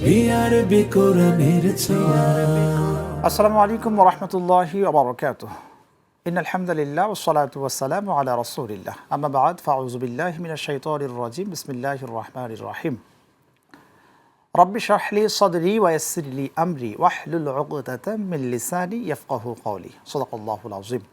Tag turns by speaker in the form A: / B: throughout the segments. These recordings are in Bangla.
A: বিআরবি কোরআনের ছোঁয়া।
B: আসসালামু আলাইকুম ওয়া রাহমাতুল্লাহি ওয়া বারাকাতুহু। ইন্নাল হামদালিল্লাহ ওয়াস সালাতু ওয়াস সালামু আলা রাসূলিল্লাহ। আম্মা বা'দ, ফাআউযু বিল্লাহি মিনাশ শাইতানির রাজীম। বিসমিল্লাহির রাহমানির রাহিম। রাব্বি ইশরাহ লি সাদরি ওয়া ইয়াসসির লি আমরি ওয়াহলুল উকদাতাম মিন লিসানি ইয়াফকাহু কওলি। সাদাকাল্লাহুল আযীম।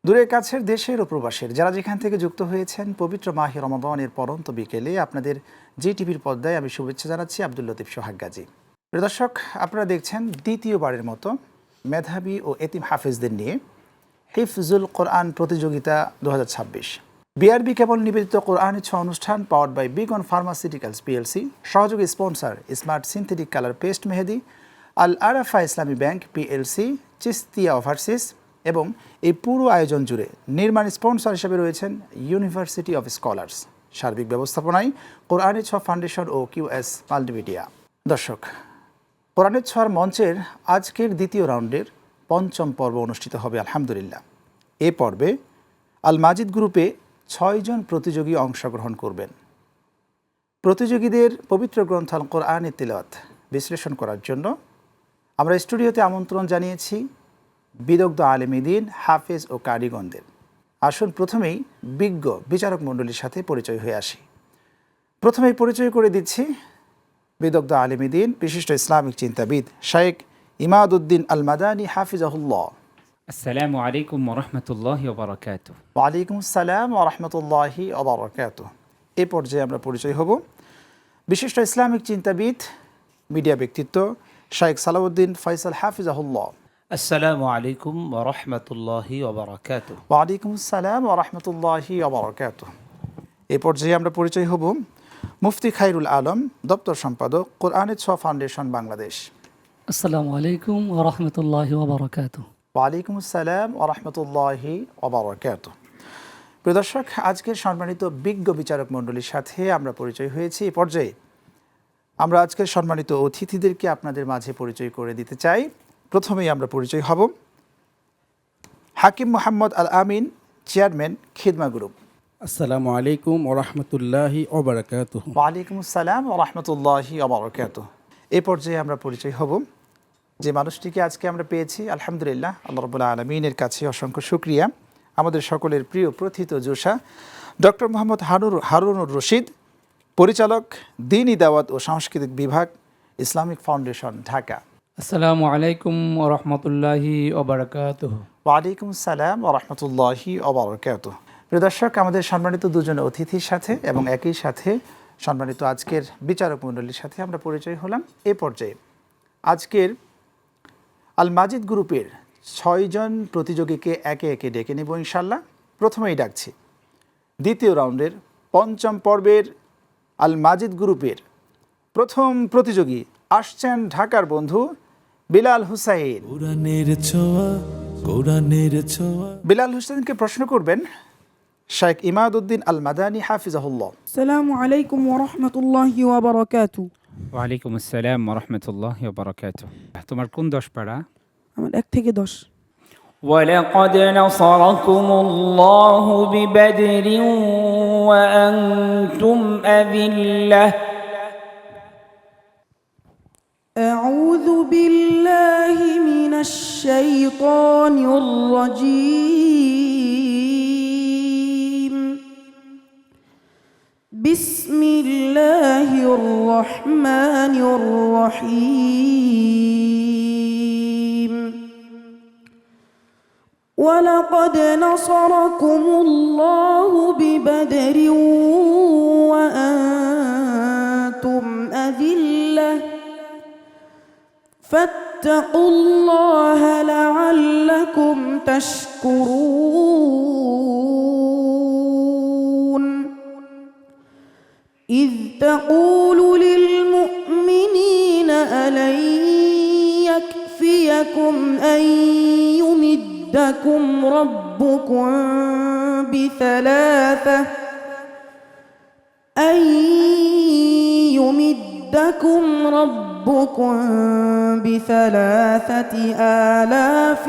B: দূরের কাছের দেশের ও প্রবাসের যারা যেখান থেকে যুক্ত হয়েছেন পবিত্র মাহে রমাদানের পরন্ত বিকেলে আপনাদের জি টিভির পর্দায় আমি শুভেচ্ছা জানাচ্ছি আব্দুল লতিফ সোহাগ গাজী। প্রিয় দর্শক, আপনারা দেখছেন দ্বিতীয়বারের মতো মেধাবী ও এতিম হাফেজদের নিয়ে হিফজুল কোরআন প্রতিযোগিতা 2026। বিআরবি কেবল নিবেদিত কোরআনের ছোঁয়া অনুষ্ঠান powered by Beacon Pharmaceuticals PLC, সহযোগী sponsor Smart Synthetic Colour Paste মেহেদি, আল আরাফা ইসলামী ব্যাংক পিএলসি, চিস্তিয়া ওভারসিস এবং এই পুরো আয়োজন জুড়ে নির্মাণ স্পন্সর হিসেবে রয়েছেন ইউনিভার্সিটি অফ স্কলার্স। সার্বিক ব্যবস্থাপনায় কোরআনের ছোঁয়া ফাউন্ডেশন ও কিউএস মাল্টিমিডিয়া। দর্শক, কোরআনের ছোঁয়ার মঞ্চের আজকের দ্বিতীয় রাউন্ডের পঞ্চম পর্ব অনুষ্ঠিত হবে আলহামদুলিল্লাহ। এ পর্বে আল মাজিদ গ্রুপে 6 জন প্রতিযোগী অংশগ্রহণ করবেন। প্রতিযোগীদের পবিত্র গ্রন্থ আল কোরআনের তিলাওয়াত বিশ্লেষণ করার জন্য আমরা স্টুডিওতে আমন্ত্রণ জানিয়েছি বিদগ্ধ আলেম দ্বীন, হাফেজ ও কারিগণদের। আসুন প্রথমেই বিজ্ঞ বিচারক মণ্ডলীর সাথে পরিচয় হয়ে আসি। প্রথমেই পরিচয় করে দিচ্ছি বিদগ্ধ আলেম দ্বীন, বিশিষ্ট ইসলামিক চিন্তাবিদ শাইখ ইমাদউদ্দিন আল মাদানী হাফিজাহুল্লাহ।
C: আসসালামু আলাইকুম ওয়া রাহমাতুল্লাহি ওয়া বারাকাতুহু।
B: ওয়ালাইকুম আসসালাম ওয়া রাহমাতুল্লাহি ওয়া বারাকাতুহু। এই পর্যায়ে আমরা পরিচয় হব বিশিষ্ট ইসলামিক চিন্তাবিদ, মিডিয়া ব্যক্তিত্ব শাইখ সালাউদ্দিন ফয়সাল হাফিজাহুল্লাহ।
D: আসসালামু আলাইকুম ওয়া রাহমাতুল্লাহি ওয়া বারাকাতুহু।
B: ওয়ালাইকুম আসসালাম ওয়া রাহমাতুল্লাহি ওয়া বারাকাতুহু। এই পর্যায়ে আমরা পরিচয় হব মুফতি খায়রুল আলম, দপ্তর সম্পাদক, কোরআনের ছোঁয়া ফাউন্ডেশন বাংলাদেশ।
E: আসসালামু আলাইকুম ওয়া রাহমাতুল্লাহি ওয়া বারাকাতুহু।
B: ওয়ালাইকুম আসসালাম ওয়া রাহমাতুল্লাহি ওয়া বারাকাতুহু। প্রিয় দর্শক, আজকের সম্মানিত বিজ্ঞ বিচারক মণ্ডলীর সাথে আমরা পরিচয় হয়েছি। এই পর্যায়ে আমরা আজকের সম্মানিত অতিথিদেরকে আপনাদের মাঝে পরিচয় করে দিতে চাই। প্রথমেই আমরা পরিচয় হব হাকিম মোহাম্মদ আল আমিন, চেয়ারম্যান, খিদমা গ্রুপ।
F: আসসালামু আলাইকুম ওয়া রাহমাতুল্লাহি ওয়া বারাকাতুহু।
B: ওয়ালাইকুম আসসালাম ওয়া রাহমাতুল্লাহি ওয়া বারাকাতুহু। এই পর্যায়ে আমরা পরিচয় হব যে মানুষটিকে আজকে আমরা পেয়েছি, আলহামদুলিল্লাহ, আল্লাহ রাব্বুল আলামিনের কাছে অসংখ্য শুকরিয়া। আমাদের সকলের প্রিয় প্রথিত জোশা ডক্টর মোহাম্মদ হারুনুর রশিদ, পরিচালক, দ্বীনি দাওয়াত ও সাংস্কৃতিক বিভাগ, ইসলামিক ফাউন্ডেশন, ঢাকা।
E: আসসালামু আলাইকুম ওয়া রাহমাতুল্লাহি ওয়া বারাকাতুহু।
B: ওয়ালাইকুম আসসালাম ওয়া রাহমাতুল্লাহি ওয়া বারাকাতুহু। প্রিয় দর্শক, আমাদের সম্মানিত দুজন অতিথির সাথে এবং একই সাথে সম্মানিত আজকের বিচারক মণ্ডলীর সাথে আমরা পরিচয় হলাম। এ পর্যায়ে আজকের আল মাজিদ গ্রুপের 6 জন প্রতিযোগীকে একে একে ডেকে নেব ইনশাল্লাহ। প্রথমেই ডাকছি দ্বিতীয় রাউন্ডের পঞ্চম পর্বের আল মাজিদ গ্রুপের প্রথম প্রতিযোগী আসছেন ঢাকার বন্ধু বিলাল হুসাইন।
A: কোরআনের ছোঁয়া, কোরআনের ছোঁয়া।
B: বিলাল হুসাইনকে প্রশ্ন করবেন শাইখ ইমাদউদ্দিন আল মাদানী হাফিজাহুল্লাহ।
G: আসসালামু আলাইকুম ওয়া রাহমাতুল্লাহি ওয়া বারাকাতুহু।
C: ওয়া আলাইকুম আসসালাম ওয়া রাহমাতুল্লাহি ওয়া বারাকাতুহু। তোমার কোন 10 পারা?
G: আমার 1 থেকে 10।
D: ولقد نصركم الله ببدر وأنتم أذلة.
G: أعوذ بالله من الشيطان الرجيم. بسم الله الرحمن الرحيم. ولقد نصركم الله ببدر وأنتم أذلة فاتقوا الله لعلكم تشكرون. إذ تقول للمؤمنين ألن يكفيكم أن يمدكم ربكم بثلاثة آلاف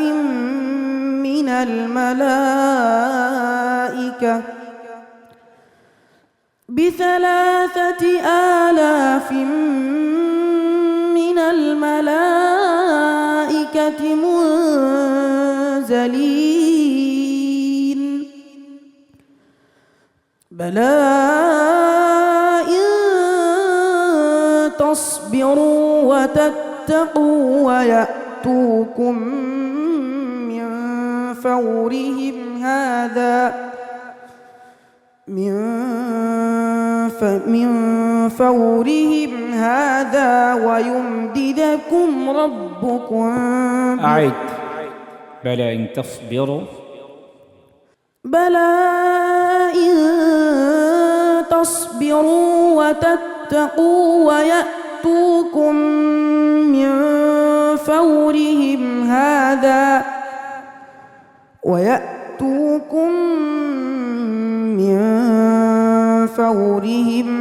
G: من الملائكة الملائكة منزلين بلى إن تصبروا وتتقوا ويأتوكم من فورهم هذا ويمددكم ربكم
C: أعد بلى إن تصبروا
G: بلى إن تصبروا وتتقوا ويأتوكم من فورهم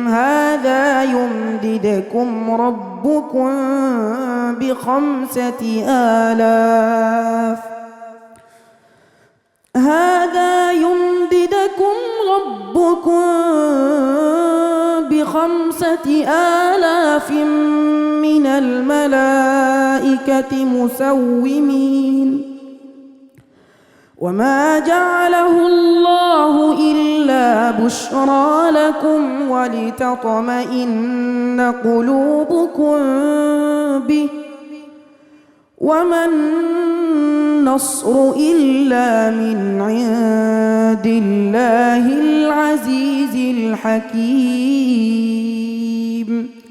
G: هذا يمددكم ربكم بخمسة آلاف من الملائكة مسومين وما جعله الله إلا بشرى لكم ولتطمئن قلوبكم به وما النصر إلا من عند الله العزيز الحكيم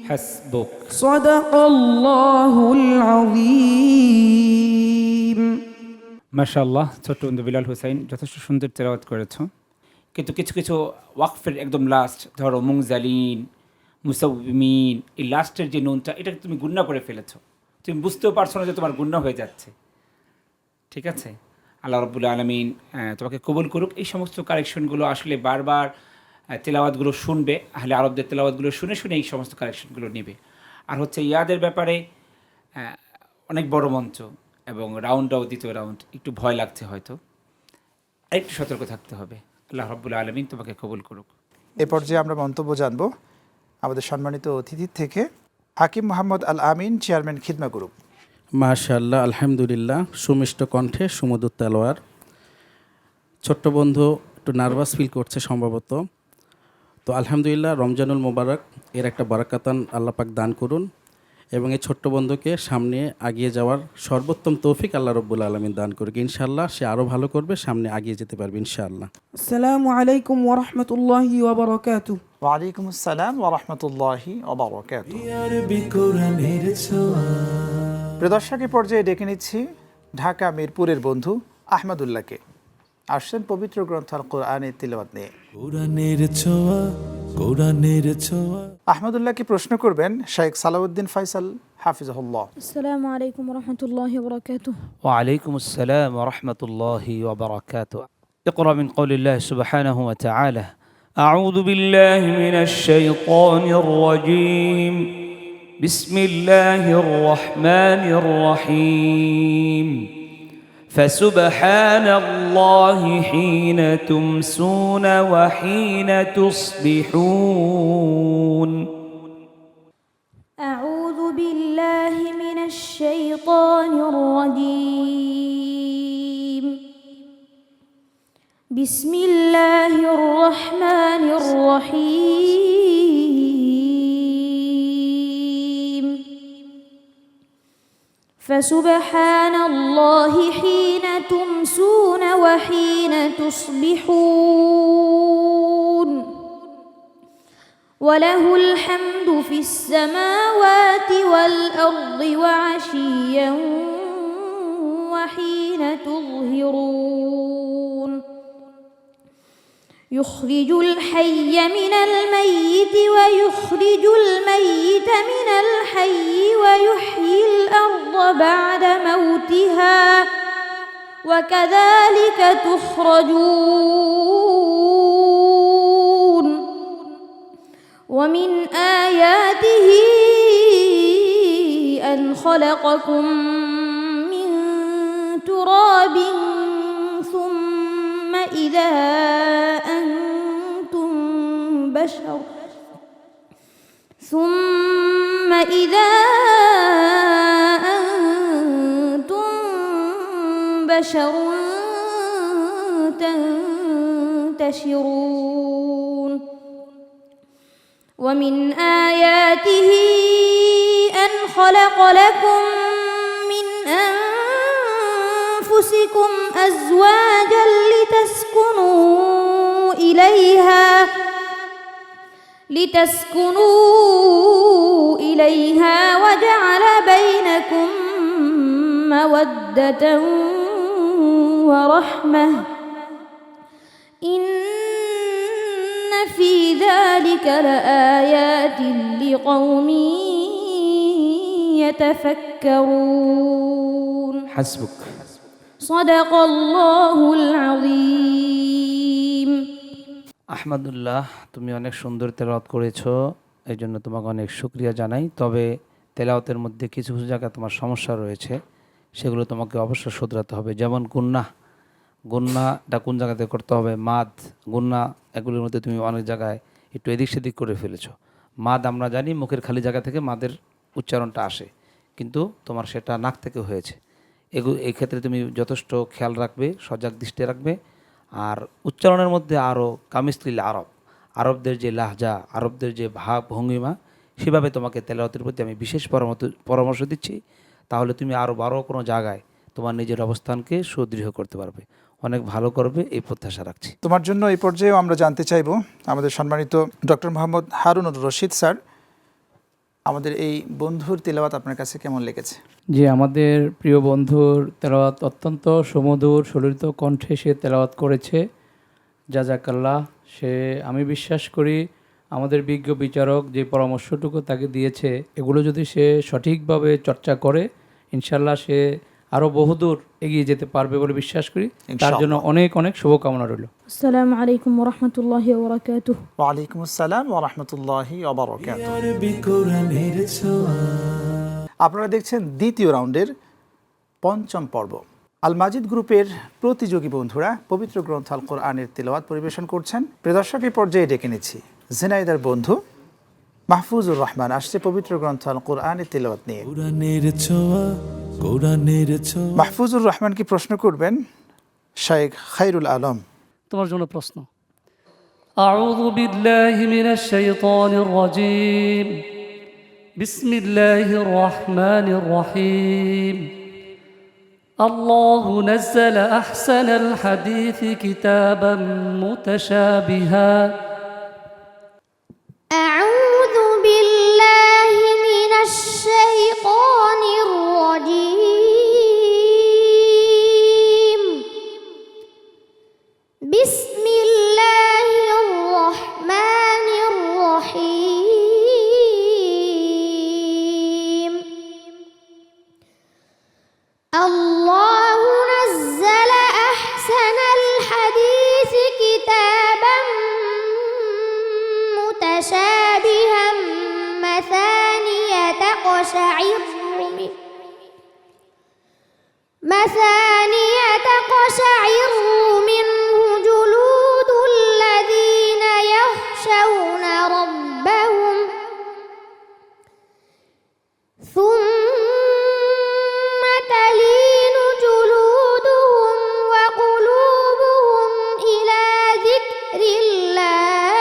C: حسبك
G: صدق الله العظيم
C: মাশাআল্লাহ। ছোট্ট বন্ধু বিলাল হুসাইন যথেষ্ট সুন্দর তেলাওয়াত করেছো, কিন্তু কিছু কিছু ওয়াকফের একদম লাস্ট, ধরো মুংজালিন, মুসাউমিন, এই লাস্টের যে নুনটা, এটা তুমি গুন্না করে ফেলেছো, তুমি বুঝতেও পারছো না যে তোমার গুন্না হয়ে যাচ্ছে। ঠিক আছে, আল্লাহ রাব্বুল আলামিন তোমাকে কবুল করুক। এই সমস্ত কারেকশনগুলো আসলে বারবার তেলাওয়াতগুলো শুনবে, আহলে আরবদের তেলাওয়াতগুলো শুনে শুনে এই সমস্ত কারেকশনগুলো নেবে। আর হচ্ছে ইয়াদের ব্যাপারে অনেক বড় মঞ্চ এবং রাউন্ডটাও, দ্বিতীয় রাউন্ড একটু ভয় লাগছে, হয়তো একটু সতর্ক থাকতে হবে। আল্লাহ রাব্বুল আলামিন তোমাকে কবুল করুক।
B: এ পর্যায়ে আমরা মন্তব্য জানব আমাদের সম্মানিত অতিথির থেকে। হাকিম মোহাম্মদ আল আমিন, চেয়ারম্যান খিদমা গ্রুপ।
F: মাশাআল্লাহ, আলহামদুলিল্লাহ, সুমিষ্ট কণ্ঠে সুমধুর তেলোয়ার। ছোট্ট বন্ধু একটু নার্ভাস ফিল করছে সম্ভবত। তো আলহামদুলিল্লাহ, রমজানুল মোবারক এর একটা বারাকাতান আল্লাহ পাক দান করুন এবং এই ছোট্ট বন্ধুকে সামনে আগিয়ে যাওয়ার সর্বোত্তম তৌফিক আল্লাহ রব্বুল আলামিন দান করুক। ইনশাআল্লাহ সে আরও ভালো করবে, সামনে আগিয়ে যেতে পারবে ইনশাআল্লাহ।
G: আসসালামু আলাইকুম ওয়া রাহমাতুল্লাহি ওয়া বারাকাতুহু।
B: ওয়ালাইকুম আসসালাম ওয়া রাহমাতুল্লাহি ওয়া বারাকাতুহু।
A: আরবি কোরআনের ছোঁয়া।
B: প্রিয় দর্শক, এই পর্যায়ে ডেকে নিচ্ছি ঢাকা মিরপুরের বন্ধু আহমদুল্লাহকে। আসছেন পবিত্র গ্রন্থ আল কোরআনের তিলাওয়াত নিয়ে।
A: কোরআনের ছোঁয়া, কোরআনের ছোঁয়া।
B: আহমদুল্লাহকে প্রশ্ন করবেন শেখ সালাউদ্দিন ফয়সাল হাফিজাহুল্লাহ।
H: السلام عليكم ورحمة الله وبركاته.
D: وعليكم السلام ورحمة الله وبركاته. اقرأ من قول الله سبحانه وتعالى: أعوذ بالله من الشيطان الرجيم. بسم الله الرحمن الرحيم. فسبحان الله حين تمسون وحين تصبحون.
H: أعوذ بالله من الشيطان الرجيم. بسم الله الرحمن الرحيم. فسبحان الله حين تمسون وحين تصبحون. وله الحمد في السماوات والأرض وعشيا وحين تظهرون. يخرج الحي من الميت ويخرج الميت من الحي ويحيي الأرض بعد موتها وكذلك تخرجون. ومن آياته أن خلقكم من تراب ثم إذا أنتم بشر بشر تنتشرون ومن آياته أن خلق لكم من أنفسكم أزواجا لتسكنوا إليها وجعل بينكم مودة ورحمة إن في ذلك لآيات لقوم يتفكرون
C: হাসবুক।
H: صدق الله العظيم
D: আহমদুল্লাহ, তুমি অনেক সুন্দর তেলাওয়াত করেছো, এই জন্য তোমাকে অনেক শুকরিয়া জানাই। তবে তেলাওয়াতের মধ্যে কিছু কিছু জায়গায় তোমার সমস্যা রয়েছে, সেগুলো তোমাকে অবশ্যই শুধরাতে হবে। যেমন গুন্নাটা কোন জায়গাতে করতে হবে, মাদ, গুন্না, এগুলোর মধ্যে তুমি অনেক জায়গায় একটু এদিক সেদিক করে ফেলেছো। মাদ আমরা জানি মুখের খালি জায়গা থেকে মাদের উচ্চারণটা আসে, কিন্তু তোমার সেটা নাক থেকে হয়েছে। এই ক্ষেত্রে তুমি যথেষ্ট খেয়াল রাখবে, সজাগ দৃষ্টি রাখবে। আর উচ্চারণের মধ্যে আরও কামিসলিল আরবদের যে লাহজা, আরবদের যে ভাব ভঙ্গিমা, সেভাবে তোমাকে তেলাওয়াতের প্রতি আমি বিশেষ পরামর্শ দিচ্ছি। তাহলে তুমি আরও বড় কোনো জায়গায় তোমার নিজের অবস্থানকে সুদৃঢ় করতে পারবে, অনেক ভালো করবে, এই প্রত্যাশা রাখছি।
B: তোমার জন্য এই পর্যায়েও আমরা জানতে চাইব আমাদের সম্মানিত ডক্টর মোহাম্মদ হারুনুর রশিদ স্যার, আমাদের এই বন্ধুর তেলাওয়াত আপনার কাছে কেমন লেগেছে?
E: যে আমাদের প্রিয় বন্ধুর তেলাওয়াত অত্যন্ত সুমধুর সুললিত কণ্ঠে সে তেলাওয়াত করেছে, জাযাকাল্লাহ। সে, আমি বিশ্বাস করি আমাদের বিজ্ঞ বিচারক যে পরামর্শটুকু তাকে দিয়েছে, এগুলো যদি সে সঠিকভাবে চর্চা করে, ইনশাল্লাহ সে আরও বহুদূর এগিয়ে যেতে পারবে বলে বিশ্বাস করি। তার জন্য অনেক অনেক শুভকামনা রইল।
H: السلام عليكم ورحمة الله وبركاته
B: ওয়ালাইকুম আসসালাম ওয়া রাহমাতুল্লাহি ওয়া বারাকাতুহু।
A: আরবি কোরআনের ছোঁয়া।
B: আপনারা দেখছেন দ্বিতীয় রাউন্ডের পঞ্চম পর্ব। আল মাজিদ গ্রুপের প্রতিযোগী বন্ধুরা পবিত্র গ্রন্থ আল কোরআনের তেলাওয়াত পরিবেশন করছেন। প্রিয় দর্শক, এই পর্যায়ে ডেকে নিচ্ছি ঝিনাইদার বন্ধু মাহফুজুর রহমান, আসছে পবিত্র গ্রন্থ আল কোরআনের তেলাওয়াত নিয়ে।
A: কোরআনের ছোঁয়া, কোরআনের ছোঁয়া।
B: মাহফুজুর রহমানকে প্রশ্ন করবেন শাইখ খায়রুল আলম।
I: তোমার জন্য প্রশ্ন। আউযু বিল্লাহি মিনাশ শাইতানির রাজীম। বিসমিল্লাহির রহমানির রহিম। আল্লাহু নাযালা আহসানাল হাদীসি কিতাবাম মুতাশাবিহা।
H: أعوذ بالله من الشيطان الرجيم بسم الله الرحمن الرحيم الله نزل أحسن الحديث كتابا متشابها مثانية تقشعر منه جلود الذين يخشون ربهم ثم تلين جلودهم وقلوبهم إلى ذكر الله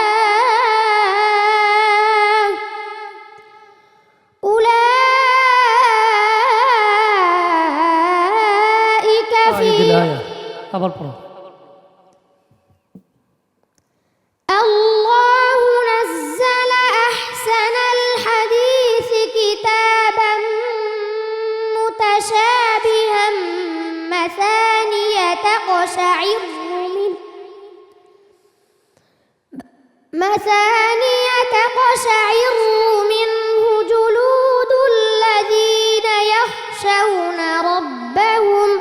H: أولئك في
I: আবার পড়ো।
H: الله نزل أحسن الحديث كتابا متشابها مثانية تقشعر منه جلود الذين يخشون ربهم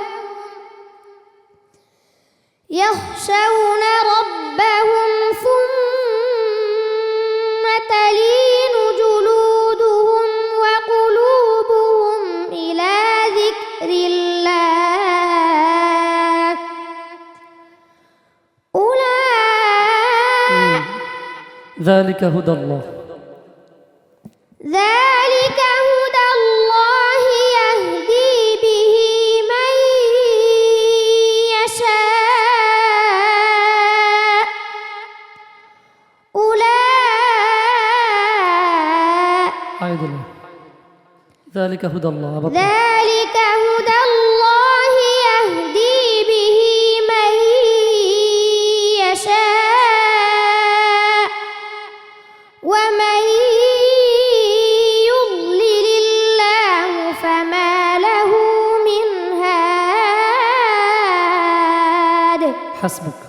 H: ثم تلين جلودهم وقلوبهم إلى ذكر الله أولئك
I: ذلك هدى الله
H: يهدي به من
I: ذلك هدى الله আবার পড়ো।
H: ذلك هدى الله يهدي به من يشاء ومن يضلل الله فما له من هاد
I: حسبك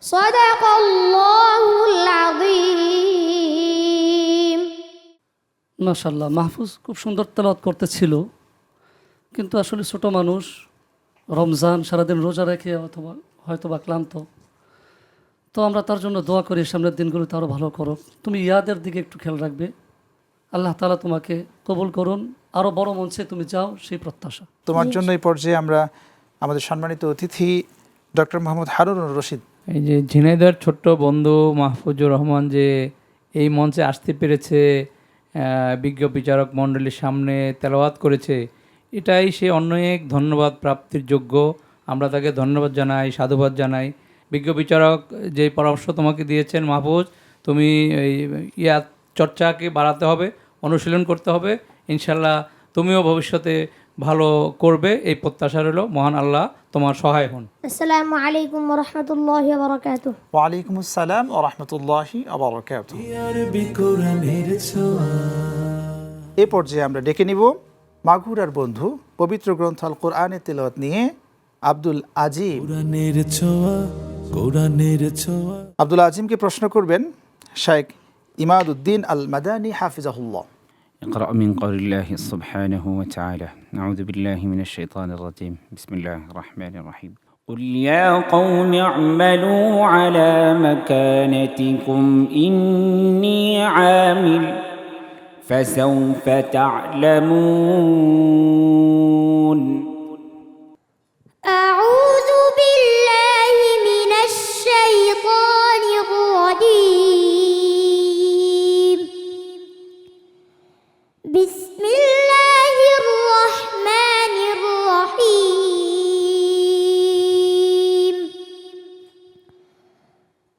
H: صدق الله العظيم
I: মাশাআল্লাহ। মাহফুজ খুব সুন্দর তেলাওয়াত করতেছিল, কিন্তু আসলে ছোট মানুষ, রমজান সারাদিন রোজা রেখে অথবা হয়তো বা ক্লান্ত, তো আমরা তার জন্য দোয়া করি সামনের দিনগুলোতে আরও ভালো করো। তুমি ইয়াদের দিকে একটু খেয়াল রাখবে, আল্লাহ তাআলা তোমাকে কবুল করুন, আরও বড় মঞ্চে তুমি যাও, সেই প্রত্যাশা।
B: তোমার জন্য এই পর্যায়ে আমরা আমাদের সম্মানিত অতিথি ডক্টর মোহাম্মদ হারুনুর রশিদ,
E: এই যে ঝিনাইদহের ছোট্ট বন্ধু মাহফুজুর রহমান যে এই মঞ্চে আসতে পেরেছে, বিজ্ঞ বিচারক মণ্ডলীর সামনে তেলাওয়াত করেছে, এটাই সে অনেক ধন্যবাদ প্রাপ্তির যোগ্য। আমরা তাকে ধন্যবাদ জানাই, সাধুবাদ জানাই। বিজ্ঞ বিচারক যে পরামর্শ তোমাকে দিয়েছেন মাহফুজ, তুমি এই চর্চাকে বাড়াতে হবে, অনুশীলন করতে হবে, ইনশাল্লাহ তুমিও ভবিষ্যতে ভালো করবে, এই প্রত্যাশা রইল। মহান আল্লাহ তোমার সহায় হন।
H: السلام عليكم ورحمة الله وبركاته
B: ওয়ালাইকুম আসসালাম ওয়া রাহমাতুল্লাহি ওয়া বারাকাতুহু।
A: আরবি কোরআনের ছোঁয়া
B: এ পর্যায়ে আমরা ডেকে নিব মাগুরার বন্ধু পবিত্র গ্রন্থ আল কোরআনের তিলাওয়াত নিয়ে আব্দুল আজিম।
A: কোরআনের ছোঁয়া কোরআনের ছোঁয়া
B: আব্দুল আজিমকে প্রশ্ন করবেন শাইখ ইমাদউদ্দিন আল মাদানী হাফিজাহুল্লাহ।
C: اقرأ من قول الله سبحانه وتعالى. أعوذ بالله من الشيطان الرجيم. بسم الله الرحمن الرحيم. قل يا قوم اعملوا على مكانتكم إني عامل فسوف تعلمون.
H: أعوذ بالله من الشيطان الرجيم بسم الله الرحمن الرحيم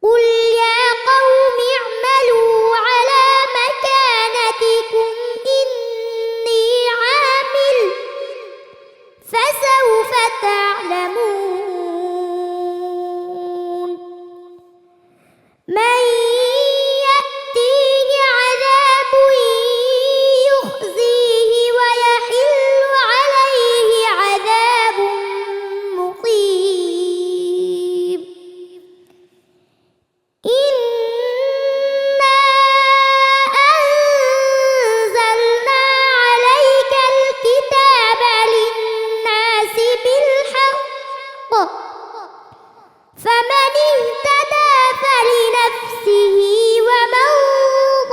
H: قل يا قوم اعملوا على مكانتكم إني عامل فسوف تعلمون من يأتيه عذاب يخزيه ويحل عليه عذاب مقيم إنا أنزلنا عليك الكتاب للناس بالحق فمن اهتدى فلنفسه ومن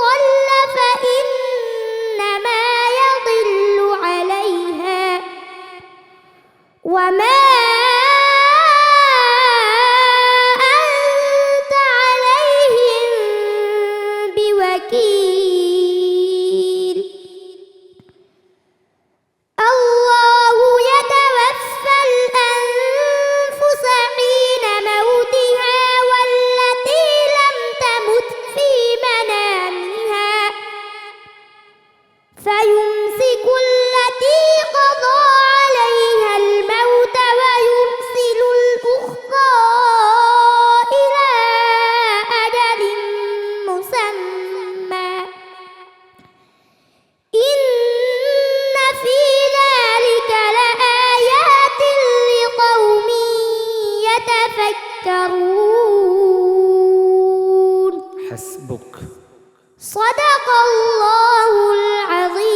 H: ضل فإنما يضل عليها وما أنت عليهم بوكيل الله يتوفى الأنفس حين موتها والتي لم تمت في منامها فيمسك التي قضى عليها الموت ويرسل الأخرى إلى أجل مسمى إن في ذلك لآيات لقوم يتفكرون
C: حسبك.
H: صدق الله العظيم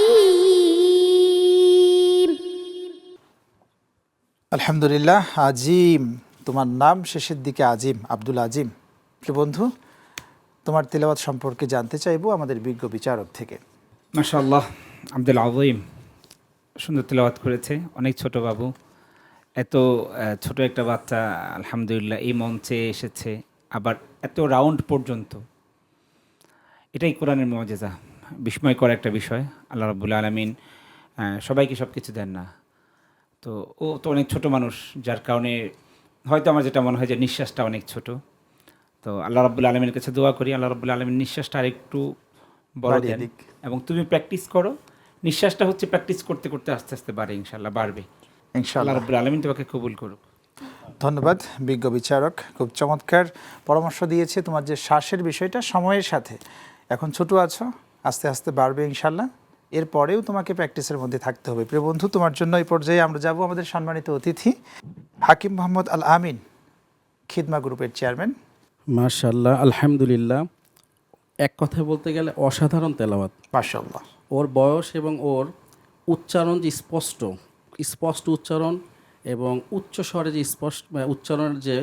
B: আলহামদুলিল্লাহ। আজিম, তোমার নাম শেষের দিকে আজিম, আব্দুল আজিম। প্রিয় বন্ধু, তোমার তিলাওয়াত সম্পর্কে জানতে চাইবো আমাদের বিজ্ঞ বিচারক থেকে।
C: মাশাআল্লাহ, আব্দুল আজিম সুন্দর তেলাওয়াত করেছে। অনেক ছোট বাবু, এত ছোট একটা বাচ্চা আলহামদুলিল্লাহ এই মঞ্চে এসেছে, আবার এত রাউন্ড পর্যন্ত। এটাই কোরআনের মুআজিজা, বিস্ময়কর একটা বিষয়। আল্লাহ রাব্বুল আলামিন সবাইকে সব কিছু দেন না, তো ও তো অনেক ছোট মানুষ, যার কারণে হয়তো আমার যেটা মনে হয় যে নিঃশ্বাসটা অনেক ছোট। তো আল্লাহ রাব্বুল আলামিনের কাছে দোয়া করি আল্লাহ রাব্বুল আলামিন নিঃশ্বাসটা আরেকটু বড়
B: বাড়িয়ে
C: দেন,
B: দিক।
C: এবং তুমি প্র্যাকটিস করো, নিঃশ্বাসটা হচ্ছে প্র্যাকটিস করতে করতে আস্তে আস্তে বাড়ে, ইনশাল্লাহ বাড়বে। আল্লাহ
B: ইনশাআল্লাহ।
C: রাব্বুল আলামিন তোমাকে কবুল করুক।
B: ধন্যবাদ বিজ্ঞ বিচারক, খুব চমৎকার পরামর্শ দিয়েছে। তোমার যে শ্বাসের বিষয়টা সময়ের সাথে, এখন ছোট আছো, আস্তে আস্তে বাড়বে ইনশাল্লাহ। এরপরেও তোমাকে প্র্যাকটিসের মধ্যে থাকতে হবে। প্রিয় বন্ধু, তোমার জন্য এই পর্যায়ে আমরা যাব আমাদের সম্মানিত অতিথি হাকিম মোহাম্মদ আল আমিন, খিদমা গ্রুপের চেয়ারম্যান।
F: মাশাআল্লাহ, আলহামদুলিল্লাহ। এক কথায় বলতে গেলে অসাধারণ তেলাওয়াত।
B: মাশাআল্লাহ।
F: ওর বয়স এবং ওর উচ্চারণ যে স্পষ্ট উচ্চারণ এবং উচ্চ স্বরে যে উচ্চারণের যে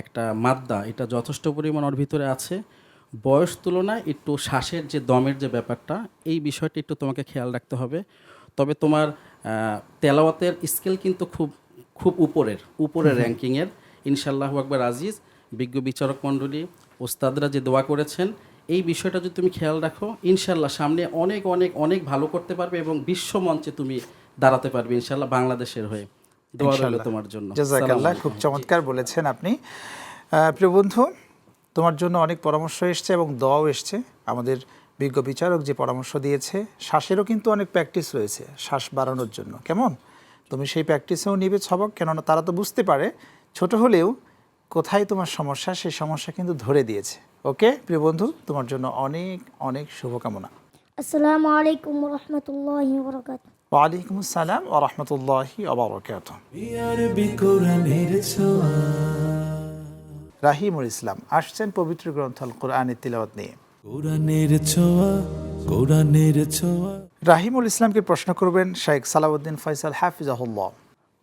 F: একটা মাদ্দা, এটা যথেষ্ট পরিমাণ ওর ভিতরে আছে। বয়স তুলনায় একটু শ্বাসের যে দমের যে ব্যাপারটা, এই বিষয়টি একটু তোমাকে খেয়াল রাখতে হবে। তবে তোমার তেলাওয়াতের স্কেল কিন্তু খুব খুব উপরের র্যাঙ্কিংয়ের। ইনশাআল্লাহু আকবার আজিজ। বিজ্ঞ বিচারক মণ্ডলী, ওস্তাদরা যে দোয়া করেছেন, এই বিষয়টা যদি তুমি খেয়াল রাখো, ইনশাআল্লাহ সামনে অনেক অনেক অনেক ভালো করতে পারবে এবং বিশ্ব মঞ্চে তুমি দাঁড়াতে পারবে ইনশাআল্লাহ বাংলাদেশের হয়ে। দোয়া রইল তোমার জন্য।
B: জাযাকাল্লাহ, খুব চমৎকার বলেছেন আপনি। প্রিয় বন্ধু, তোমার জন্য অনেক পরামর্শ এসছে এবং দোয়াও এসছে। আমাদের বিজ্ঞ বিচারক যে পরামর্শ দিয়েছে, শ্বাসেরও কিন্তু অনেক প্র্যাকটিস রয়েছে শ্বাস বাড়ানোর জন্য। কেমন তুমি সেই প্র্যাকটিসেও নিবে সবক, কেননা তারা তো বুঝতে পারে ছোট হলেও কোথায় তোমার সমস্যা, সেই সমস্যা কিন্তু ধরে দিয়েছে। ওকে প্রিয় বন্ধু, তোমার জন্য অনেক অনেক শুভকামনা।
H: আসসালামু আলাইকুম ওয়া রাহমাতুল্লাহি ওয়া বারাকাতুহু।
B: ওয়ালাইকুম আসসালাম ওয়া রাহমাতুল্লাহি ওয়া বারাকাতুহু।
A: আরবি কোরআনের ছোঁয়া।
B: রাহিমুল ইসলাম আসছেন পবিত্র গ্রন্থ আল কোরআনের তিলাওয়াত নিয়ে।
A: কোরআনের ছোঁয়া, কোরআনের ছোঁয়া।
B: রাহিমুল ইসলামকে প্রশ্ন করবেন শেখ সালাউদ্দিন ফয়সাল হাফিজাহুল্লাহ।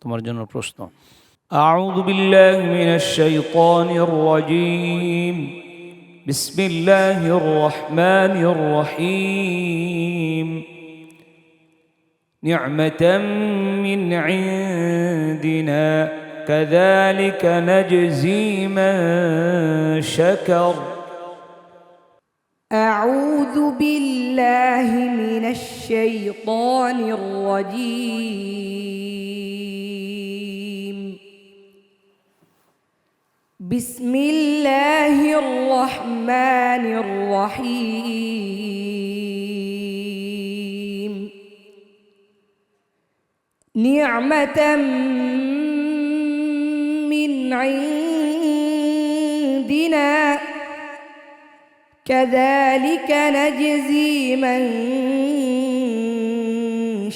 D: তোমার জন্য প্রশ্ন।
E: أعوذ بالله من الشيطان الرجيم. بسم الله الرحمن الرحيم. نعمة من عندنا كذلك نجزي من شكر.
G: أعوذ بالله من الشيطان الرجيم. بسم الله الرحمن الرحيم. نعمة من عندنا كذلك نجزي من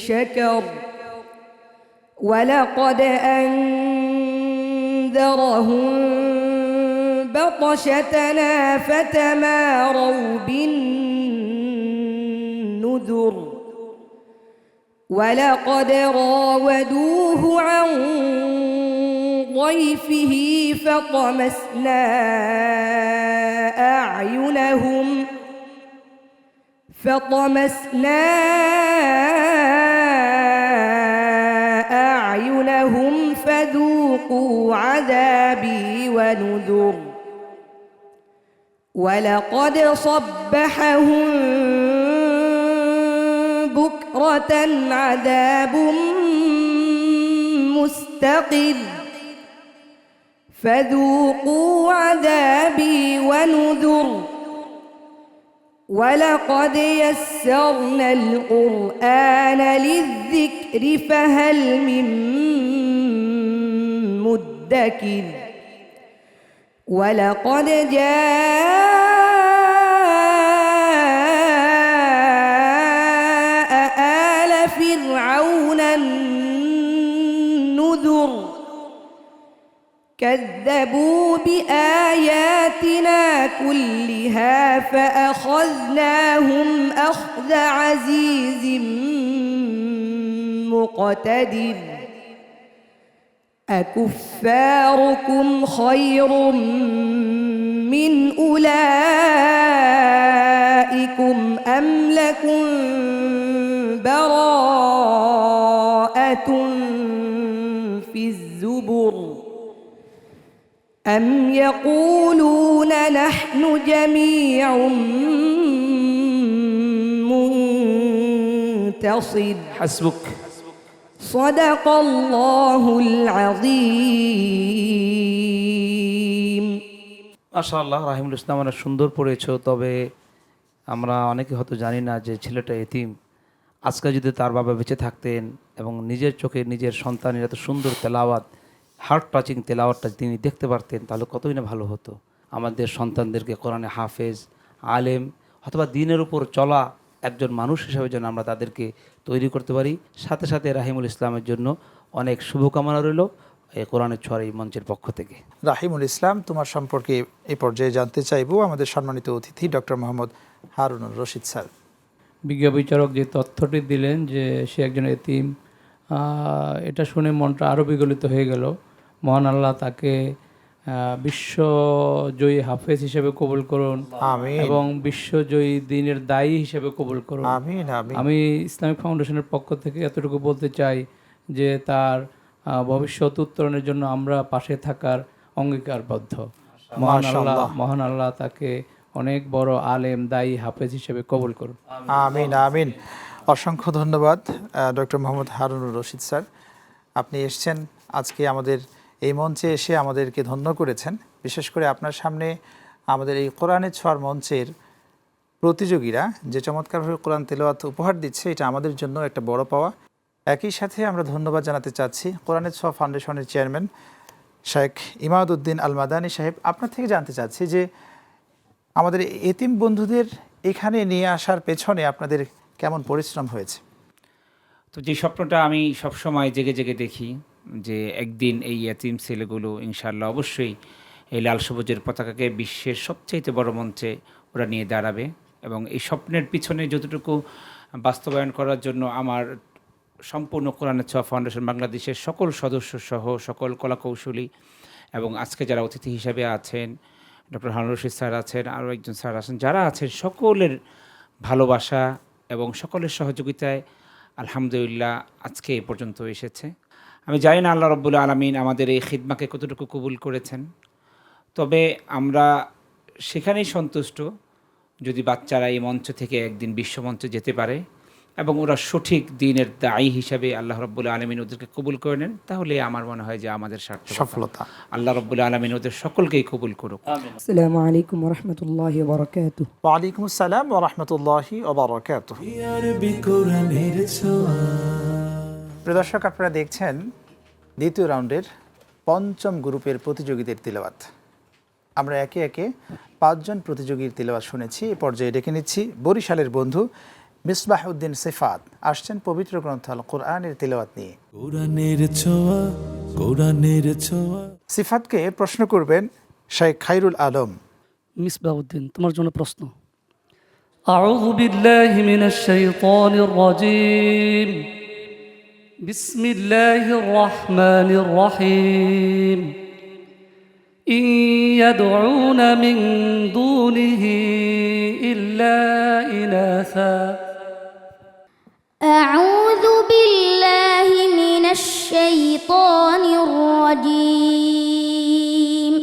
G: شكر. ولقد أنذرهم بطشتنا فتماروا بالنذر. ولقد راودوه عن ضيفه فطمسنا أعينهم فذوقوا عذابي ونذر. ولقد صبحهم بكرة عذاب مستقر فذوقوا عذابي ونذر. ولقد يسرنا القرآن للذكر فهل من مدكر. ولقد جاء آل فرعون النذر. كذبوا بآياتنا كلها فأخذناهم أخذ عزيز مقتدر. أكفاركم خير من أولئكم أم لكم براءة في الزبر. أم يقولون نحن جميع منتصر.
E: حسبك.
G: صدق الله العظيم.
D: মাশাআল্লাহ, রাহিমুল ইসলাম অনেক সুন্দর পড়েছো। তবে আমরা অনেকে হয়তো জানি না যে ছেলেটা এতিম। আজকে যদি তার বাবা বেঁচে থাকতেন এবং নিজের চোখে নিজের সন্তানের এত সুন্দর তেলাওয়াত, হার্ট টাচিং তেলাওয়াতটা তিনি দেখতে পারতেন, তাহলে কতই না ভালো হতো। আমাদের সন্তানদেরকে কোরআনে হাফেজ, আলেম অথবা দ্বীনের উপর চলা একজন মানুষ হিসেবে যেন আমরা তাদেরকে তৈরি করতে পারি। সাথে সাথে রাহিমুল ইসলামের জন্য অনেক শুভকামনা রইল এই কোরআনের ছোঁয়ার এই মঞ্চের পক্ষ থেকে।
B: রাহিমুল ইসলাম, তোমার সম্পর্কে এই পর্যায়ে জানতে চাইবো আমাদের সম্মানিত অতিথি ডক্টর মোহাম্মদ হারুনুর রশিদ স্যার।
E: বিজ্ঞ বিচারক যে তথ্যটি দিলেন যে সে একজন এতিম, এটা শুনে মনটা আরও বিগলিত হয়ে গেল। মহান আল্লাহ তাকে বিশ্বজয়ী হাফেজ হিসেবে কবুল করুন
B: আমিন
E: এবং বিশ্বজয়ী দ্বীনের দায়ী হিসেবে কবুল করুন।
B: আমিন আমিন।
E: আমি ইসলামিক ফাউন্ডেশনের পক্ষ থেকে এতটুকু বলতে চাই যে তার ভবিষ্যৎ উত্তরণের জন্য আমরা পাশে থাকার অঙ্গীকারবদ্ধ। মহান আল্লাহ তাকে অনেক বড় আলেম, দায়ী, হাফেজ হিসেবে কবুল করুন।
B: আমিন আমিন। অসংখ্য ধন্যবাদ ডক্টর মোহাম্মদ হারুনুর রশিদ স্যার, আপনি এসছেন আজকে আমাদের এই মঞ্চে, এসে আমাদেরকে ধন্য করেছেন। বিশেষ করে আপনার সামনে আমাদের এই কোরআনের ছোঁয়ার মঞ্চের প্রতিযোগীরা যে চমৎকারভাবে কোরআন তেলাওয়াত উপহার দিচ্ছে, এটা আমাদের জন্য একটা বড় পাওয়া। একই সাথে আমরা ধন্যবাদ জানাতে চাচ্ছি কোরআনের ছোঁয়া ফাউন্ডেশনের চেয়ারম্যান শেখ ইমাদউদ্দিন আল মাদানী সাহেব। আপনার থেকে জানতে চাচ্ছি যে আমাদের এতিম বন্ধুদের এখানে নিয়ে আসার পেছনে আপনাদের কেমন পরিশ্রম হয়েছে?
C: তো যে স্বপ্নটা আমি সবসময় জেগে জেগে দেখি যে একদিন এই এতিম ছেলেগুলো ইনশাআল্লাহ অবশ্যই এই লাল সবুজের পতাকাকে বিশ্বের সবচাইতে বড় মঞ্চে ওরা নিয়ে দাঁড়াবে, এবং এই স্বপ্নের পিছনে যতটুকু বাস্তবায়ন করার জন্য আমার সম্পূর্ণ কোরআনের ছোঁয়া ফাউন্ডেশন বাংলাদেশের সকল সদস্য সহ সকল কলাকৌশলী এবং আজকে যারা অতিথি হিসাবে আছেন, ডক্টর হারুনুর রশিদ স্যার আছেন, আরও একজন স্যার আছেন, যারা আছেন সকলের ভালোবাসা এবং সকলের সহযোগিতায় আলহামদুলিল্লাহ আজকে এ পর্যন্ত এসেছে। আমি জানি না আল্লাহ রাব্বুল আলামিন আমাদের এই খিদমাকে কতটুকু কবুল করেছেন, তবে আমরা সেখানেই সন্তুষ্ট যদি বাচ্চারা এই মঞ্চ থেকে একদিন বিশ্বমঞ্চে যেতে পারে এবং ওরা সঠিক দ্বীনের দায়ী হিসাবে আল্লাহ রাব্বুল আলামিন ওদেরকে কবুল করে নেন, তাহলে আমার মনে হয় যে আমাদের
B: সফলতা।
C: আল্লাহ রাব্বুল আলামিন ওদের সকলকেই কবুল করুক।
G: আসসালামু আলাইকুম ওয়া রাহমাতুল্লাহি ওয়া বারাকাতুহু।
B: ওয়া আলাইকুম আসসালাম ওয়া রাহমাতুল্লাহি ওয়া বারাকাতুহু।
A: আরবি কোরআনের ছোঁয়া।
B: প্রিয় দর্শক, আপনারা দেখছেন দ্বিতীয় রাউন্ডের পঞ্চম গ্রুপের প্রতিযোগীদের তিলাওয়াত। আমরা একে একে 5 জন প্রতিযোগীর তিলাওয়াত শুনেছি। এই পর্যায়ে ডেকে নিচ্ছি বরিশালের বন্ধু মিসবাহউদ্দিন সিফাত, আসছেন পবিত্র গ্রন্থ আল কোরআনের তিলাওয়াত নিয়ে।
A: কোরআনের ছোঁয়া, কোরআনের ছোঁয়া।
B: সিফাতকে প্রশ্ন করবেন শেখ খায়রুল আলম।
I: মিসবাহউদ্দিন, তোমার জন্য প্রশ্ন। আউযু বিল্লাহি মিনাশ শাইতানির রাজীম। বিসমিল্লাহির রহমানির রহিম। ইন ইয়াদউনা মিন দুনিহি ইল্লা ইনাসা।
H: أعوذ بالله من الشيطان الرجيم.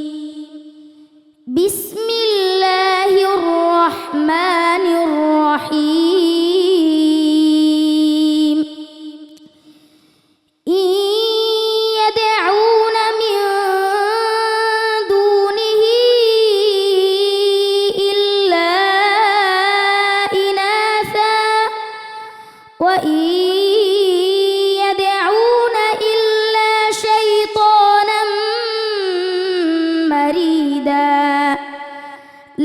H: بسم الله الرحمن الرحيم. إن يدعون من دونه إلا إناثا وإن يدعون إلا شيطانا مريدا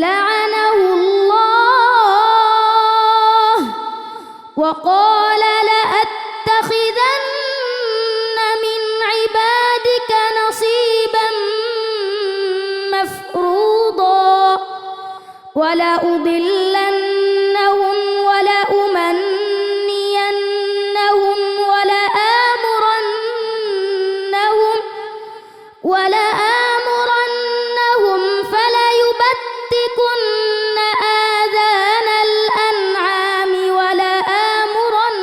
H: لعنه الله وقال لأتخذن من عبادك نصيبا مفروضا ولأضلنهم ولأمنينهم ولآمرنهم فليبتكن آذان الأنعام ولآمرنهم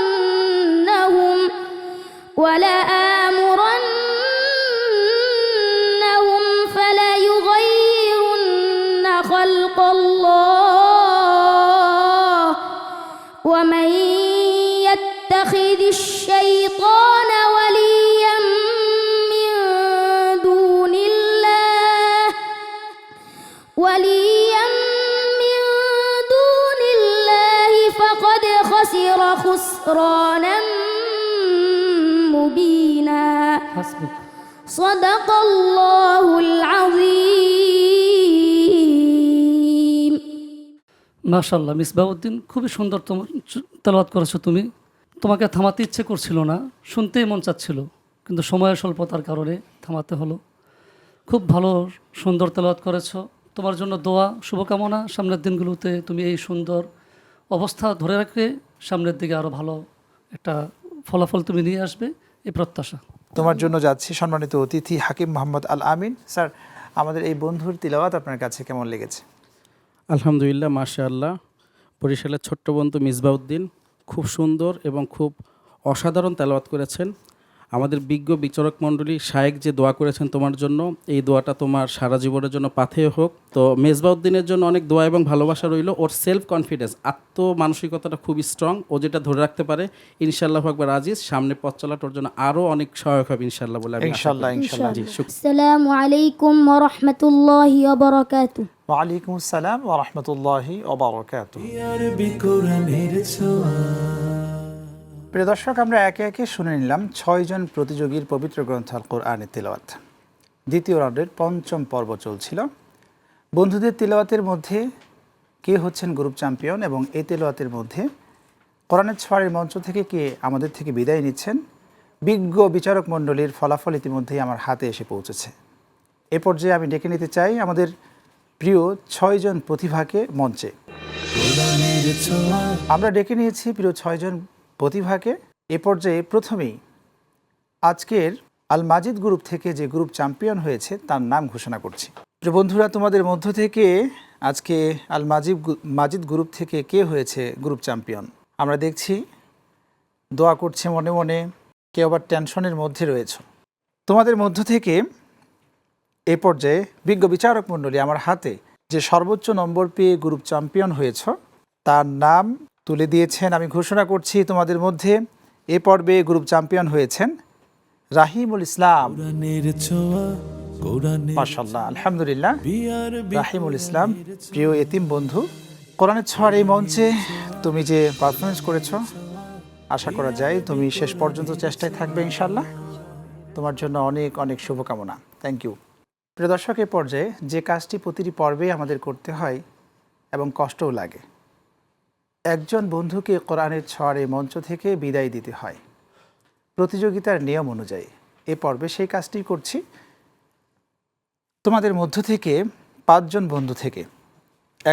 H: فليغيرن خلق الله ومن يتخذ الشيطان وليا من دون الله فقد خسر خسرا غفرانا مبينا
I: হাসবুক।
H: صدق الله العظيم
I: মাশাল্লাহ মিসবাউদ্দিন, খুবই সুন্দর তোমার তেলাওয়াত করেছো তুমি। তোমাকে থামাতে ইচ্ছে করছিল না, শুনতেই মন চাচ্ছিল, কিন্তু সময়ের স্বল্পতার কারণে থামাতে হলো। খুব ভালো সুন্দর তেলাওয়াত করেছো। তোমার জন্য দোয়া, শুভকামনা। সামনের দিনগুলোতে তুমি এই সুন্দর অবস্থা ধরে রাখবে, সামনের দিকে আরও ভালো একটা ফলাফল তুমি নিয়ে আসবে, এই প্রত্যাশা।
B: তোমার জন্য যাচ্ছি সম্মানিত অতিথি হাকিম মোহাম্মদ আল আমিন। স্যার, আমাদের এই বন্ধুর তিলাওয়াত আপনার কাছে কেমন লেগেছে?
F: আলহামদুলিল্লাহ, মাশাআল্লাহ। বরিশালের ছোট্ট বন্ধু মিসবাউদ্দিন খুব সুন্দর এবং খুব অসাধারণ তেলাওয়াত করেছেন। আমাদের বিজ্ঞ বিচারক মণ্ডলী শায়েক যে দোয়া করেছেন তোমার জন্য, এই দোয়াটা তোমার সারা জীবনের জন্য পাথেয় হোক। তো মেজবাউদ্দিনের জন্য অনেক দোয়া এবং ভালোবাসা রইল। ওর সেলফ কনফিডেন্স, আত্মমানসিকতাটা খুবই স্ট্রং। ও যেটা ধরে রাখতে পারে ইনশাআল্লাহ আকবার আজিজ, সামনে পথ চলাটা ওর জন্য আরও অনেক সহায়ক হবে ইনশাআল্লাহ বলে আমি আশা করি।
B: ইনশাআল্লাহ, ইনশাআল্লাহ।
F: জি, শুকরিয়া।
H: السلام عليكم ورحمة الله وبركاته
B: ওয়ালাইকুম আসসালাম ওয়া রাহমাতুল্লাহি ওয়া বারাকাতুহু।
A: আরবি কোরআনের ছোঁয়া।
B: প্রিয় দর্শক, আমরা একে একে শুনে নিলাম 6 জন প্রতিযোগীর পবিত্র গ্রন্থ আল কোরআনের তিলাওয়াত। দ্বিতীয় রাউন্ডের 5ম পর্ব চলছিল। বন্ধুদের তিলাওয়াতের মধ্যে কে হচ্ছেন গ্রুপ চ্যাম্পিয়ন এবং এই তিলাওয়াতের মধ্যে কোরআনের ছোঁয়ার মঞ্চ থেকে কে আমাদের থেকে বিদায় নিচ্ছেন, বিজ্ঞ বিচারক মণ্ডলীর ফলাফল ইতিমধ্যেই আমার হাতে এসে পৌঁছেছে। এ পর্যায়ে আমি ডেকে নিতে চাই আমাদের প্রিয় 6 জন প্রতিভাকে মঞ্চে।
A: কোরআনের ছোঁয়া।
B: আমরা ডেকে নিয়েছি প্রিয় 6 জন প্রতিভাকে। এ পর্যায়ে প্রথমেই আজকের আল মাজিদ গ্রুপ থেকে যে গ্রুপ চ্যাম্পিয়ন হয়েছে তার নাম ঘোষণা করছি। প্রিয় বন্ধুরা, তোমাদের মধ্য থেকে আজকে আল মাজিদ গ্রুপ থেকে কে হয়েছে গ্রুপ চ্যাম্পিয়ন আমরা দেখছি। দোয়া করছে মনে মনে, কেউ আবার টেনশনের মধ্যে রয়েছে। তোমাদের মধ্য থেকে এ পর্যায়ে বিজ্ঞ বিচারক মণ্ডলী আমার হাতে যে সর্বোচ্চ নম্বর পেয়ে গ্রুপ চ্যাম্পিয়ন হয়েছ তার নাম তুলে দিয়েছেন। আমি ঘোষণা করছি তোমাদের মধ্যে এ পর্বে গ্রুপ চ্যাম্পিয়ন হয়েছেন রাহিমুল ইসলাম।
A: কোরআনের ছোঁয়া, কোরআনের
B: মাশাআল্লাহ, আলহামদুলিল্লাহ।
A: বিআরবি
B: রাহিমুল ইসলাম, প্রিয় এতিম বন্ধু, কোরআনের ছোঁয়ার এই মঞ্চে তুমি যে পারফরমেন্স করেছ, আশা করা যায় তুমি শেষ পর্যন্ত চেষ্টায় থাকবে ইনশাআল্লাহ। তোমার জন্য অনেক অনেক শুভকামনা। Thank you. প্রিয় দর্শক, এ পর্যায়ে যে কাজটি প্রতিটি পর্বে আমাদের করতে হয় এবং কষ্টও লাগে, একজন বন্ধুকে কোরআনের ছোঁয়ার এই মঞ্চ থেকে বিদায় দিতে হয় প্রতিযোগিতার নিয়ম অনুযায়ী। এ পর্বে সেই কাজটি করছি। তোমাদের মধ্য থেকে 5 জন বন্ধু থেকে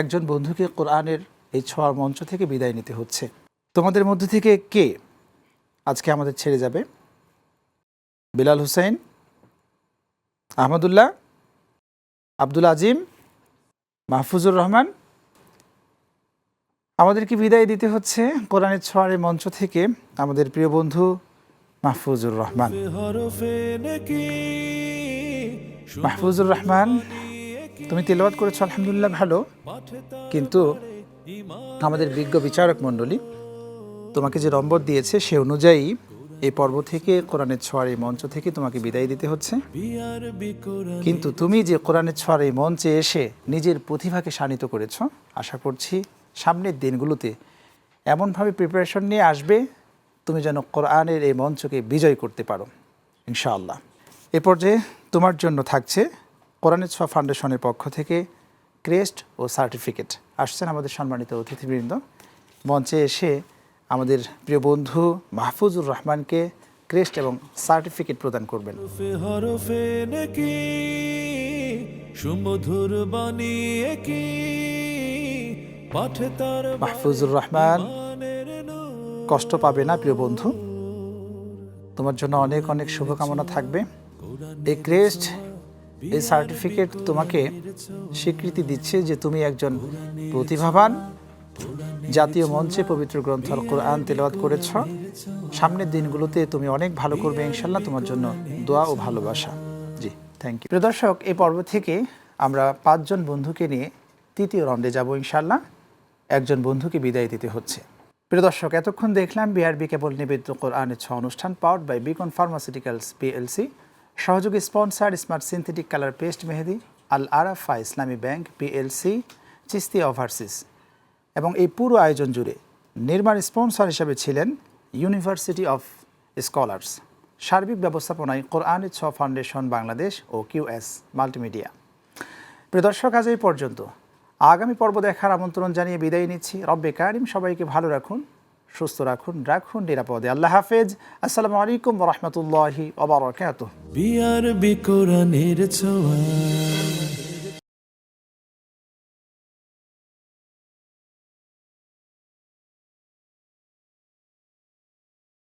B: একজন বন্ধুকে কোরআনের এই ছোঁয়ার মঞ্চ থেকে বিদায় নিতে হচ্ছে। তোমাদের মধ্য থেকে কে আজকে আমাদের ছেড়ে যাবে? বিলাল হোসেন, আহমদুল্লাহ, আব্দুল আজিম, মাহফুজুর রহমান, আমাদেরকে বিদায় দিতে হচ্ছে কোরআনের ছোঁয়ার মঞ্চ থেকে আমাদের প্রিয় বন্ধু মাহফুজুর রহমান।
A: হরফে নাকি
B: মাহফুজুর রহমান, তুমি তেলাওয়াত করেছো আলহামদুলিল্লাহ ভালো, কিন্তু আমাদের বিজ্ঞ বিচারক মণ্ডলী তোমাকে যে নম্বর দিয়েছে সে অনুযায়ী এই পর্ব থেকে কোরআনের ছোঁয়ার এই মঞ্চ থেকে তোমাকে বিদায় দিতে হচ্ছে।
A: বিআরবি কোরআন।
B: কিন্তু তুমি যে কোরআনের ছোঁয়ার এই মঞ্চে এসে নিজের প্রতিভাকে শানিত করেছ, আশা করছি সামনের দিনগুলোতে এমনভাবে প্রিপারেশন নিয়ে আসবে তুমি যেন কোরআনের এই মঞ্চকে বিজয় করতে পারো ইনশাআল্লাহ। এ পর্যায়ে তোমার জন্য থাকছে কোরআনের ছোঁয়া ফাউন্ডেশনের পক্ষ থেকে ক্রেস্ট ও সার্টিফিকেট। আসছেন আমাদের সম্মানিত অতিথিবৃন্দ, মঞ্চে এসে আমাদের প্রিয় বন্ধু মাহফুজুর রহমানকে ক্রেস্ট এবং সার্টিফিকেট প্রদান করবেন।
A: হরফে হরফে নাকি সুমধুর বাণী কি পাঠে তার
B: মাহফুজুর রহমান,
A: বানের নূর।
B: কষ্ট পাবে না প্রিয় বন্ধু, তোমার জন্য অনেক অনেক শুভকামনা থাকবে। এই ক্রেস্ট, এই সার্টিফিকেট তোমাকে স্বীকৃতি দিচ্ছে যে তুমি একজন প্রতিভাবান, জাতীয় মঞ্চে পবিত্র গ্রন্থ আল কোরআন তেলাওয়াত করেছ। সামনের দিনগুলোতে তুমি অনেক ভালো করবে ইনশাল্লাহ। তোমার জন্য দোয়া ও ভালোবাসা। জি, থ্যাংক ইউ। প্রিয় দর্শক, এই পর্ব থেকে আমরা 5 জন বন্ধুকে নিয়ে তৃতীয় রাউন্ডে যাব ইনশাল্লাহ। একজন বন্ধুকে বিদায় দিতে হচ্ছে। প্রিয় দর্শক, এতক্ষণ দেখলাম বিআরবি কেবল নিবেদিত কোরআনের ছোঁয়া অনুষ্ঠান powered by Beacon Pharmaceuticals PLC, সহযোগী sponsor Smart Synthetic Colour Paste মেহেদি, Al Arafah Islami Bank PLC, Chishti overseas. এবং এই পুরো আয়োজন জুড়ে নির্মাণ স্পন্সর হিসেবে ছিলেন ইউনিভার্সিটি অফ স্কলার্স, সার্বিক ব্যবস্থাপনায় কোরআনের ছ ফাউন্ডেশন বাংলাদেশ ও কিউএস মাল্টিমিডিয়া। প্রিয় দর্শক, আজ এই পর্যন্ত। আগামী পর্ব দেখার আমন্ত্রণ জানিয়ে বিদায় নিচ্ছি। রব্বে কারিম সবাইকে ভালো রাখুন, সুস্থ রাখুন নিরাপদে। আল্লাহ হাফেজ। আসসালামু আলাইকুম ওয়া রাহমাতুল্লাহি ওয়া বারাকাতুহু।
A: বিআরবি কোরআনের ছোঁয়া